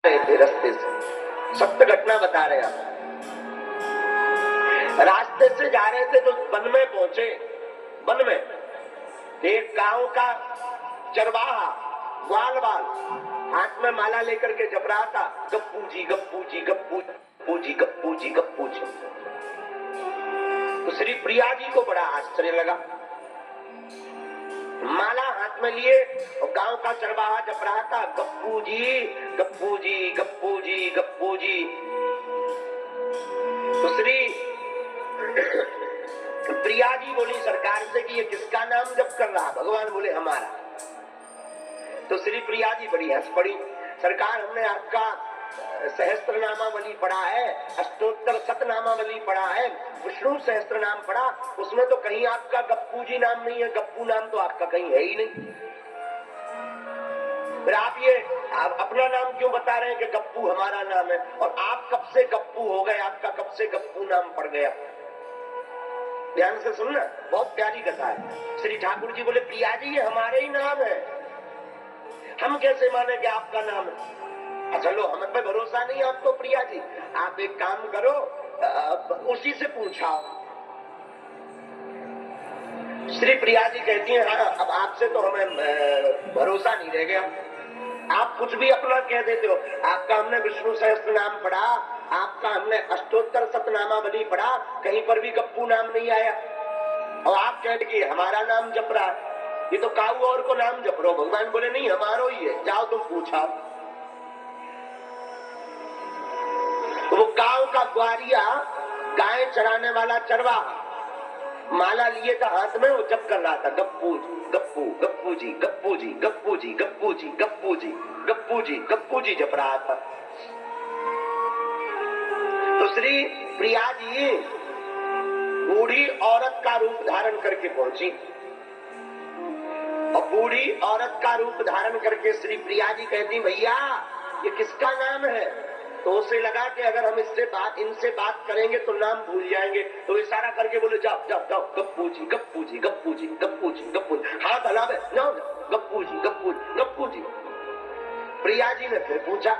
रहे थे रास्ते से, सत्य घटना बता रहे आप। रास्ते से जा रहे थे तो वन में पहुंचे। वन में एक गांव का चरवाहा ग्वाल बाल हाथ में माला लेकर के जप रहा था, गप्पू जी गप्पू जी गप्पू गप्पू जी गप्पू जी गप्पू जी। तो श्री प्रिया जी को बड़ा आश्चर्य लगा। माला हाथ में लिए और गांव का चरवाहा जप रहा था, गप्पू जी गप्पू जी गप्पू जी गप्पू जी। तो श्री प्रिया जी बोली सरकार से कि ये किसका नाम जप कर रहा? भगवान बोले हमारा। तो श्री प्रिया जी बड़ी हंस पड़ी, सरकार हमने आपका सहस्त्र नामावली पढ़ा है, अष्टोत्तर शतनामावली पढ़ा है, विष्णु सहस्त्र नाम पढ़ा, उसमें तो कहीं आपका गप्पू जी नाम नहीं है, गप्पू नाम तो आपका कहीं है ही नहीं। फिर आप अपना नाम क्यों बता रहे हैं कि गप्पू हमारा नाम है? और आप कब से गप्पू हो गए? आपका कब से गप्पू नाम पड़ गया? ध्यान से सुनना, बहुत प्यारी कथा है। श्री ठाकुर जी बोले प्रिया जी ये हमारे ही नाम है, हम कैसे माने कि आपका नाम है? अच्छा लो, हम पे भरोसा नहीं आपको प्रिया जी, आप एक काम करो, उसी से पूछा। श्री प्रिया जी कहती हैं हाँ, अब आपसे तो हमें भरोसा नहीं रह गया, आप कुछ भी अपना कह देते हो। आपका हमने विष्णु सहस्त्र नाम पढ़ा, आपका हमने अष्टोत्तर शतनामावली पढ़ा, कहीं पर भी गप्पू नाम नहीं आया, और आप कह रहे हमारा नाम जप रहा है, ये तो काऊ और को नाम जप रहे हो। भगवान बोले नहीं हमारो ही है, जाओ तुम पूछा। तो वो गांव का ग्वारिया, गाय चराने वाला चरवाहा माला लिए था हाथ में, वो जप कर रहा था गप्पू गप्पू गप्पू जी गप्पू जी गप्पू जी गप्पू जी गप्पू जी गप्पू जी गप्पू जी जप रहा था। तो श्री प्रिया जी बूढ़ी औरत का रूप धारण करके पहुंची, और बूढ़ी औरत का रूप धारण करके श्री प्रिया जी कहती भैया ये किसका नाम है? तो उसे लगा कि अगर हम इनसे बात करेंगे तो नाम भूल जाएंगे, तो इशारा करके बोले जाओ जाओ जाओ गप्पू जी गप्पू जी गप्पू जी गप्पू जी गप्पू जी, हाथ हलावे जाओ गप्पू जी गप्पू जी गप्पू जी। प्रिया जी ने फिर पूछा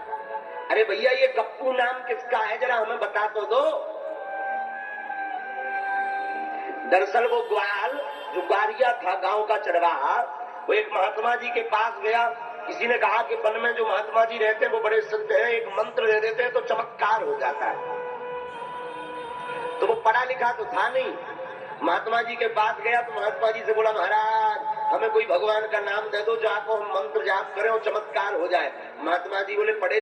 अरे भैया ये गप्पू नाम किसका है, जरा हमें बता तो दो। दरअसल वो ग्वाल जो ग्वारिया था, गांव का चरवाहा, वो एक महात्मा जी के पास गया। किसी ने कहा कि वन में जो महात्मा जी रहते हैं वो बड़े सिद्ध हैं, एक मंत्र दे देते हैं तो चमत्कार हो जाता है। तो वो पढ़ा लिखा तो था नहीं, महात्मा जी के पास गया तो महात्मा जी से बोला महाराज हमें कोई भगवान का नाम दे दो जो आपको हम मंत्र जाप करें और चमत्कार हो जाए। महात्मा जी बोले पढ़े